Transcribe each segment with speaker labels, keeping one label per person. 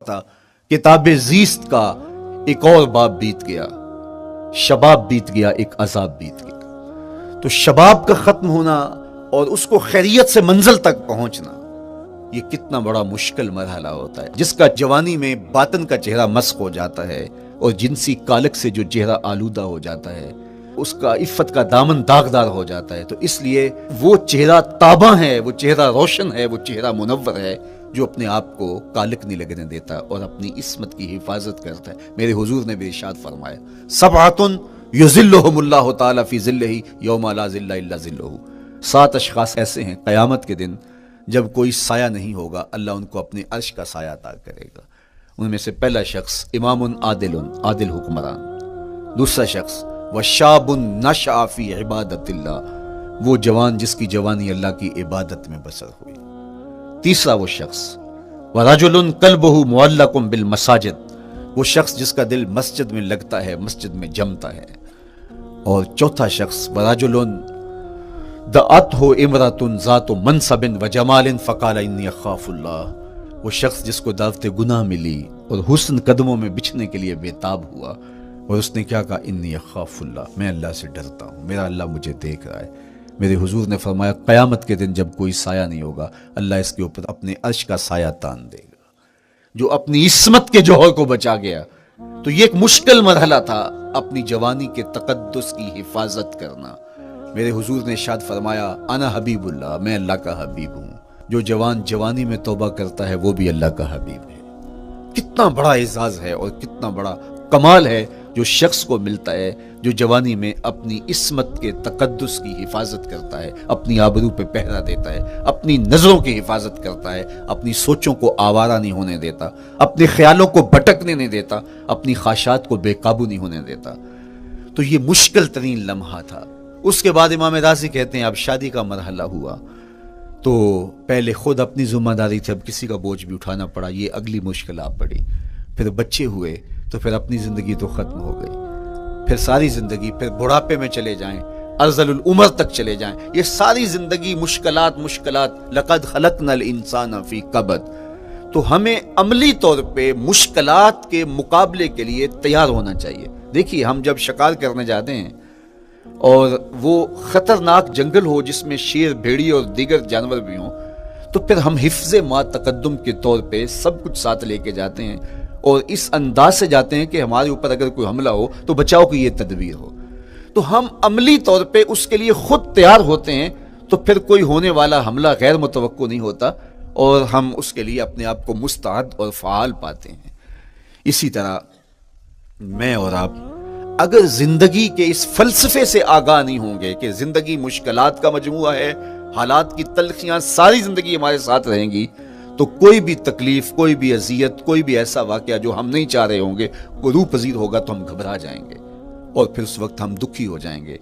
Speaker 1: تھا کتاب زیست کا ایک اور باب بیت گیا، شباب بیت گیا، ایک عذاب بیت گیا۔ تو شباب کا ختم ہونا اور اس کو خیریت سے منزل تک پہنچنا، یہ کتنا بڑا مشکل مرحلہ ہوتا ہے، جس کا جوانی میں باطن کا چہرہ مسخ ہو جاتا ہے اور جنسی کالک سے جو چہرہ آلودہ ہو جاتا ہے، اس کا عفت کا دامن داغدار ہو جاتا ہے۔ تو اس لیے وہ چہرہ تاباں ہے، وہ چہرہ روشن ہے، وہ چہرہ منور ہے جو اپنے آپ کو کالک نہیں لگنے دیتا اور اپنی عصمت کی حفاظت کرتا ہے۔ میرے حضور نے بھی ارشاد فرمایا، سبعۃ یظلھم اللہ تعالی فی ظلہ یوم لا ظل الا ظلہ، 7 اشخاص ایسے ہیں قیامت کے دن جب کوئی سایہ نہیں ہوگا، اللہ ان کو اپنے عرش کا سایہ عطا کرے گا۔ ان میں سے پہلا شخص امام عادل، عادل حکمران، دوسرا شخص وشاب نشأ فی عبادت اللہ، وہ جوان جس کی جوانی اللہ کی عبادت میں بسر ہوئی، تیسرا وہ شخص ورجل قلبہ معلق بالمساجد، وہ شخص جس کا دل مسجد میں لگتا ہے، مسجد میں جمتا ہے، اور چوتھا شخص ورجل دعتہ امرأۃ ذات منصب وجمال فقال انی اخاف اللہ، وہ شخص جس کو دعوت گناہ ملی اور حسن قدموں میں بچھنے کے لیے بےتاب ہوا، اور اس نے کیا کہا، انی اخاف اللہ، میں اللہ سے ڈرتا ہوں، میرا اللہ مجھے دیکھ رہا ہے۔ میرے حضور نے فرمایا قیامت کے دن جب کوئی سایہ نہیں ہوگا، اللہ اس کے اوپر اپنے عرش کا سایہ تان دے گا، جو اپنی عصمت کے جوہر کو بچا گیا۔ تو یہ ایک مشکل مرحلہ تھا، اپنی جوانی کے تقدس کی حفاظت کرنا۔ میرے حضور نے ارشاد فرمایا، انا حبیب اللہ، میں اللہ کا حبیب ہوں، جو جوان جوانی میں توبہ کرتا ہے وہ بھی اللہ کا حبیب ہے۔ کتنا بڑا اعزاز ہے اور کتنا بڑا کمال ہے جو شخص کو ملتا ہے جو جوانی میں اپنی عصمت کے تقدس کی حفاظت کرتا ہے، اپنی آبرو پہ پہرا دیتا ہے، اپنی نظروں کی حفاظت کرتا ہے، اپنی سوچوں کو آوارہ نہیں ہونے دیتا، اپنے خیالوں کو بھٹکنے نہیں دیتا، اپنی خواہشات کو بے قابو نہیں ہونے دیتا۔ تو یہ مشکل ترین لمحہ تھا۔ اس کے بعد امام راضی کہتے ہیں اب شادی کا مرحلہ ہوا، تو پہلے خود اپنی ذمہ داری تھی، اب کسی کا بوجھ بھی اٹھانا پڑا، یہ اگلی مشکل آ پڑی۔ پھر بچے ہوئے تو پھر اپنی زندگی تو ختم ہو گئی، پھر ساری زندگی، پھر بڑھاپے میں چلے جائیں، ارذل العمر تک چلے جائیں، یہ ساری زندگی مشکلات لقد خلقنا الانسان فی کبد۔ تو ہمیں عملی طور پہ مشکلات کے مقابلے کے لیے تیار ہونا چاہیے۔ دیکھیے ہم جب شکار کرنے جاتے ہیں اور وہ خطرناک جنگل ہو جس میں شیر، بھیڑی اور دیگر جانور بھی ہوں، تو پھر ہم حفظ ما تقدم کے طور پہ سب کچھ ساتھ لے کے جاتے ہیں اور اس انداز سے جاتے ہیں کہ ہمارے اوپر اگر کوئی حملہ ہو تو بچاؤ کی یہ تدبیر ہو۔ تو ہم عملی طور پہ اس کے لیے خود تیار ہوتے ہیں، تو پھر کوئی ہونے والا حملہ غیر متوقع نہیں ہوتا اور ہم اس کے لیے اپنے آپ کو مستعد اور فعال پاتے ہیں۔ اسی طرح میں اور آپ اگر زندگی کے اس فلسفے سے آگاہ نہیں ہوں گے کہ زندگی مشکلات کا مجموعہ ہے، حالات کی تلخیاں ساری زندگی ہمارے ساتھ رہیں گی، تو کوئی بھی تکلیف، کوئی بھی اذیت، کوئی بھی ایسا واقعہ جو ہم نہیں چاہ رہے ہوں گے وہ روح پذیر ہوگا تو ہم گھبرا جائیں گے اور پھر اس وقت ہم دکھی ہو جائیں گے۔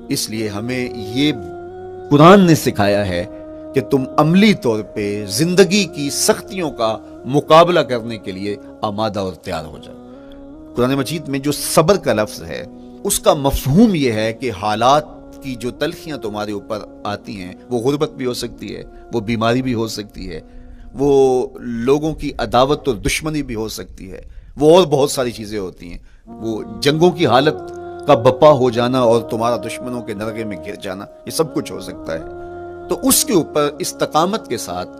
Speaker 1: اس لیے ہمیں یہ قرآن نے سکھایا ہے کہ تم عملی طور پہ زندگی کی سختیوں کا مقابلہ کرنے کے لیے آمادہ اور تیار ہو جاؤ۔ قرآن مجید میں جو صبر کا لفظ ہے اس کا مفہوم یہ ہے کہ حالات کی جو تلخیاں تمہارے اوپر آتی ہیں، وہ غربت بھی ہو سکتی ہے، وہ بیماری بھی ہو سکتی ہے، وہ لوگوں کی عداوت اور دشمنی بھی ہو سکتی ہے، وہ اور بہت ساری چیزیں ہوتی ہیں، وہ جنگوں کی حالت کا بپا ہو جانا اور تمہارا دشمنوں کے نرغے میں گر جانا، یہ سب کچھ ہو سکتا ہے۔ تو اس کے اوپر استقامت کے ساتھ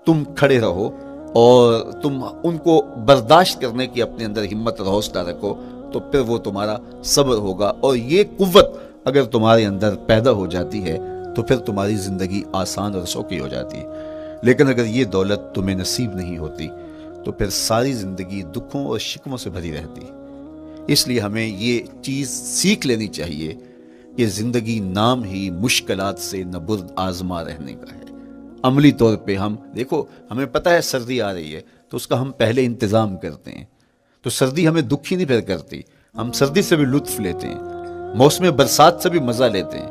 Speaker 1: تم کھڑے رہو اور تم ان کو برداشت کرنے کی اپنے اندر ہمت اور حوصلہ رکھو، تو پھر وہ تمہارا صبر ہوگا، اور یہ قوت اگر تمہارے اندر پیدا ہو جاتی ہے تو پھر تمہاری زندگی آسان اور سوکھی ہو جاتی ہے۔ لیکن اگر یہ دولت تمہیں نصیب نہیں ہوتی تو پھر ساری زندگی دکھوں اور شکووں سے بھری رہتی۔ اس لیے ہمیں یہ چیز سیکھ لینی چاہیے کہ زندگی نام ہی مشکلات سے نبرد آزما رہنے کا ہے۔ عملی طور پہ ہم دیکھو، ہمیں پتہ ہے سردی آ رہی ہے تو اس کا ہم پہلے انتظام کرتے ہیں، تو سردی ہمیں دکھ ہی نہیں پھر کرتی، ہم سردی سے بھی لطف لیتے ہیں، موسم برسات سے بھی مزہ لیتے ہیں،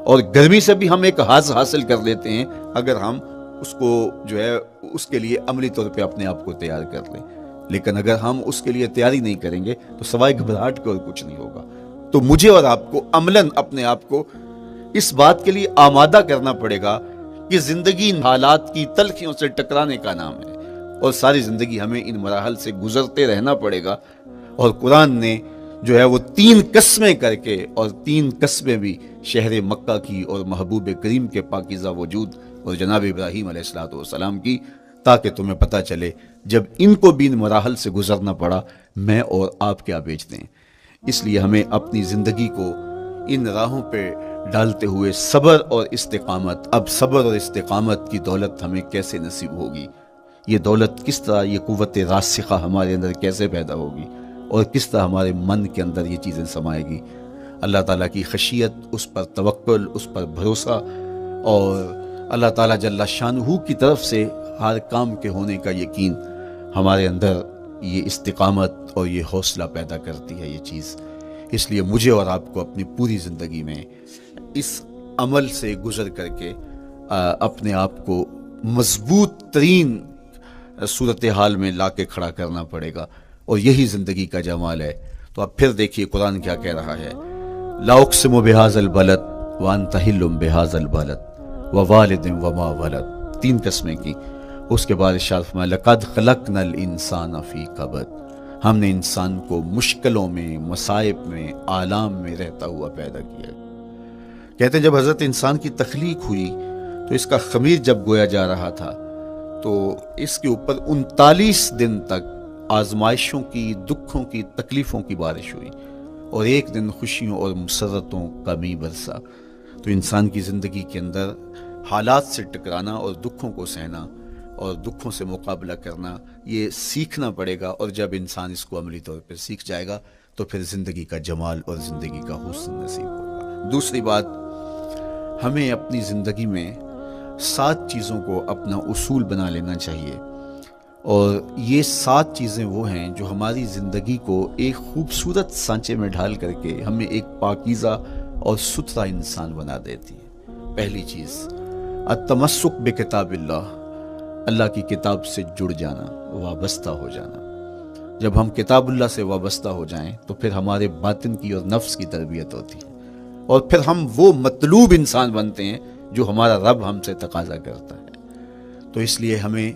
Speaker 1: اور گرمی سے بھی ہم ایک حاص حاصل کر لیتے ہیں اگر ہم اس کو جو ہے اس کے لیے عملی طور پہ اپنے آپ کو تیار کر لیں۔ لیکن اگر ہم اس کے لیے تیاری نہیں کریں گے تو سوائے گھبراہٹ کے اور کچھ نہیں ہوگا۔ تو مجھے اور آپ کو عملاً اپنے آپ کو اس بات کے لیے آمادہ کرنا پڑے گا کہ زندگی حالات کی تلخیوں سے ٹکرانے کا نام ہے، اور ساری زندگی ہمیں ان مراحل سے گزرتے رہنا پڑے گا۔ اور قرآن نے جو ہے وہ 3 قسمیں کر کے، اور 3 قسمیں بھی شہر مکہ کی اور محبوب کریم کے پاکیزہ وجود اور جناب ابراہیم علیہ السلام کی، تاکہ تمہیں پتہ چلے جب ان کو بھی ان مراحل سے گزرنا پڑا، میں اور آپ کیا بیچتے ہیں۔ اس لیے ہمیں اپنی زندگی کو ان راہوں پہ ڈالتے ہوئے صبر اور استقامت، اب صبر اور استقامت کی دولت ہمیں کیسے نصیب ہوگی، یہ دولت کس طرح، یہ قوت راسخہ ہمارے اندر کیسے پیدا ہوگی، اور کس طرح ہمارے من کے اندر یہ چیزیں سمائے گی۔ اللہ تعالیٰ کی خشیت، اس پر توکل، اس پر بھروسہ، اور اللہ تعالیٰ جل شانہ کی طرف سے ہر کام کے ہونے کا یقین ہمارے اندر یہ استقامت اور یہ حوصلہ پیدا کرتی ہے یہ چیز۔ اس لیے مجھے اور آپ کو اپنی پوری زندگی میں اس عمل سے گزر کر کے اپنے آپ کو مضبوط ترین صورتحال میں لا کے کھڑا کرنا پڑے گا، اور یہی زندگی کا جمال ہے۔ تو اب پھر دیکھیے قرآن کیا کہہ رہا ہے، لا اقسم بہذا البلد وانت حل بہذا البلد ووالد وما ولد، 3 قسمیں کی۔ اس کے بعد ارشاد فرمایا لقد خلقنا الانسان فی کبد، ہم نے انسان کو مشکلوں میں، مصائب میں، آلام میں رہتا ہوا پیدا کیا۔ کہتے ہیں جب حضرت انسان کی تخلیق ہوئی تو اس کا خمیر جب گویا جا رہا تھا تو اس کے اوپر 39 دن تک آزمائشوں کی، دکھوں کی، تکلیفوں کی بارش ہوئی، اور ایک دن خوشیوں اور مسرتوں کا می برسا۔ تو انسان کی زندگی کے اندر حالات سے ٹکرانا اور دکھوں کو سہنا اور دکھوں سے مقابلہ کرنا، یہ سیکھنا پڑے گا، اور جب انسان اس کو عملی طور پر سیکھ جائے گا تو پھر زندگی کا جمال اور زندگی کا حسن نصیب ہوگا۔ دوسری بات، ہمیں اپنی زندگی میں 7 چیزوں کو اپنا اصول بنا لینا چاہیے، اور یہ 7 چیزیں وہ ہیں جو ہماری زندگی کو ایک خوبصورت سانچے میں ڈھال کر کے ہمیں ایک پاکیزہ اور ستھرا انسان بنا دیتی ہے۔ پہلی چیز، التمسک بکتاب اللہ، اللہ کی کتاب سے جڑ جانا، وابستہ ہو جانا۔ جب ہم کتاب اللہ سے وابستہ ہو جائیں تو پھر ہمارے باطن کی اور نفس کی تربیت ہوتی ہے، اور پھر ہم وہ مطلوب انسان بنتے ہیں جو ہمارا رب ہم سے تقاضا کرتا ہے۔ تو اس لیے ہمیں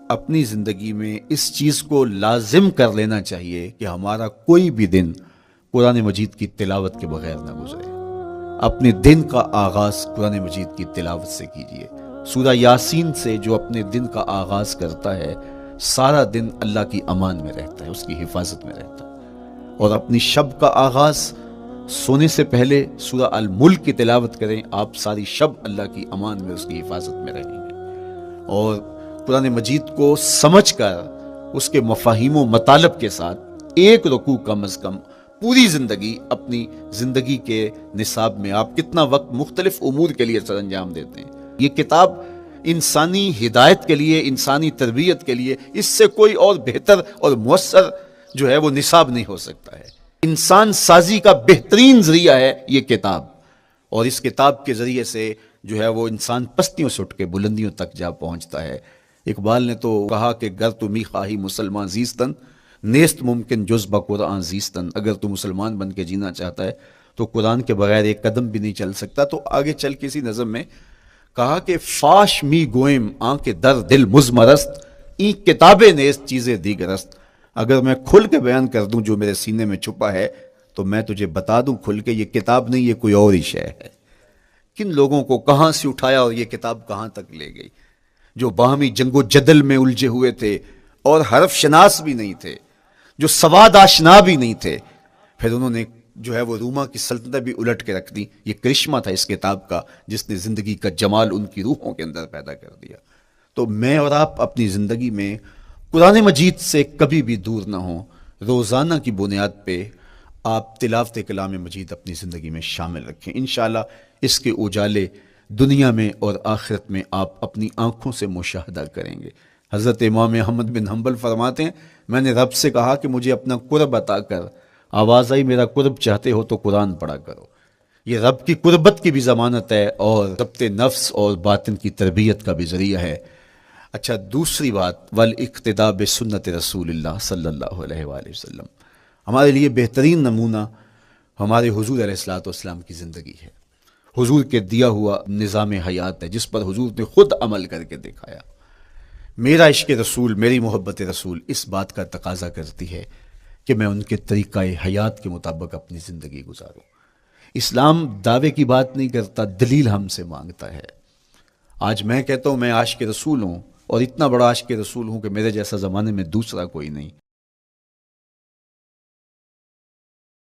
Speaker 1: اپنی زندگی میں اس چیز کو لازم کر لینا چاہیے کہ ہمارا کوئی بھی دن قرآن مجید کی تلاوت کے بغیر نہ گزرے۔ اپنے دن کا آغاز قرآن مجید کی تلاوت سے کیجیے۔ سورہ یاسین سے جو اپنے دن کا آغاز کرتا ہے، سارا دن اللہ کی امان میں رہتا ہے، اس کی حفاظت میں رہتا ہے۔ اور اپنی شب کا آغاز سونے سے پہلے سورہ الملک کی تلاوت کریں، آپ ساری شب اللہ کی امان میں، اس کی حفاظت میں رہیں گے۔ اور قرآن مجید کو سمجھ کر اس کے مفاہیم و مطالب کے ساتھ ایک رکوع کم از کم پوری زندگی، اپنی زندگی کے نصاب میں آپ کتنا وقت مختلف امور کے لیے سر انجام دیتے ہیں۔ یہ کتاب انسانی ہدایت کے لیے، انسانی تربیت کے لیے، اس سے کوئی اور بہتر اور مؤثر جو ہے وہ نصاب نہیں ہو سکتا ہے۔ انسان سازی کا بہترین ذریعہ ہے یہ کتاب، اور اس کتاب کے ذریعے سے جو ہے وہ انسان پستیوں سے اٹھ کے بلندیوں تک جا پہنچتا ہے۔ اقبال نے تو کہا کہ گر تو می خواہی مسلمان زیستن، نیست ممکن جز بقرآن زیستن، اگر تو مسلمان بن کے جینا چاہتا ہے تو قرآن کے بغیر ایک قدم بھی نہیں چل سکتا۔ تو آگے چل کے اسی نظم میں کہا کہ فاش می گوئم آنکھ در دل مزمرست، این کتابیں نیست چیزیں دیگرست، اگر میں کھل کے بیان کر دوں جو میرے سینے میں چھپا ہے تو میں تجھے بتا دوں کھل کے، یہ کتاب نہیں، یہ کوئی اور ہی شے ہے۔ کن لوگوں کو کہاں سے اٹھایا اور یہ کتاب کہاں تک لے گئی، جو باہمی جنگ و جدل میں الجھے ہوئے تھے اور حرف شناس بھی نہیں تھے، جو سواد آشنا بھی نہیں تھے، پھر انہوں نے جو ہے وہ روما کی سلطنت بھی الٹ کے رکھ دی۔ یہ کرشمہ تھا اس کتاب کا، جس نے زندگی کا جمال ان کی روحوں کے اندر پیدا کر دیا۔ تو میں اور آپ اپنی زندگی میں قرآن مجید سے کبھی بھی دور نہ ہوں، روزانہ کی بنیاد پہ آپ تلاوت کلام مجید اپنی زندگی میں شامل رکھیں۔ انشاءاللہ اس کے اجالے دنیا میں اور آخرت میں آپ اپنی آنکھوں سے مشاہدہ کریں گے۔ حضرت امام احمد بن حنبل فرماتے ہیں، میں نے رب سے کہا کہ مجھے اپنا قرب عطا کر، آواز آئی میرا قرب چاہتے ہو تو قرآن پڑھا کرو۔ یہ رب کی قربت کی بھی ضمانت ہے اور ضبط نفس اور باطن کی تربیت کا بھی ذریعہ ہے۔ اچھا، دوسری بات، والاقتداء بسنت رسول اللہ صلی اللہ علیہ وآلہ وسلم، ہمارے لیے بہترین نمونہ ہمارے حضور علیہ السلام کی زندگی ہے، حضور کے دیا ہوا نظام حیات ہے جس پر حضور نے خود عمل کر کے دکھایا۔ میرا عشق رسول، میری محبت رسول اس بات کا تقاضا کرتی ہے کہ میں ان کے طریقہ حیات کے مطابق اپنی زندگی گزاروں۔ اسلام دعوے کی بات نہیں کرتا، دلیل ہم سے مانگتا ہے۔ آج میں کہتا ہوں میں عاشق رسول ہوں، اور اتنا بڑا عاشق رسول ہوں کہ میرے جیسا زمانے میں دوسرا کوئی نہیں۔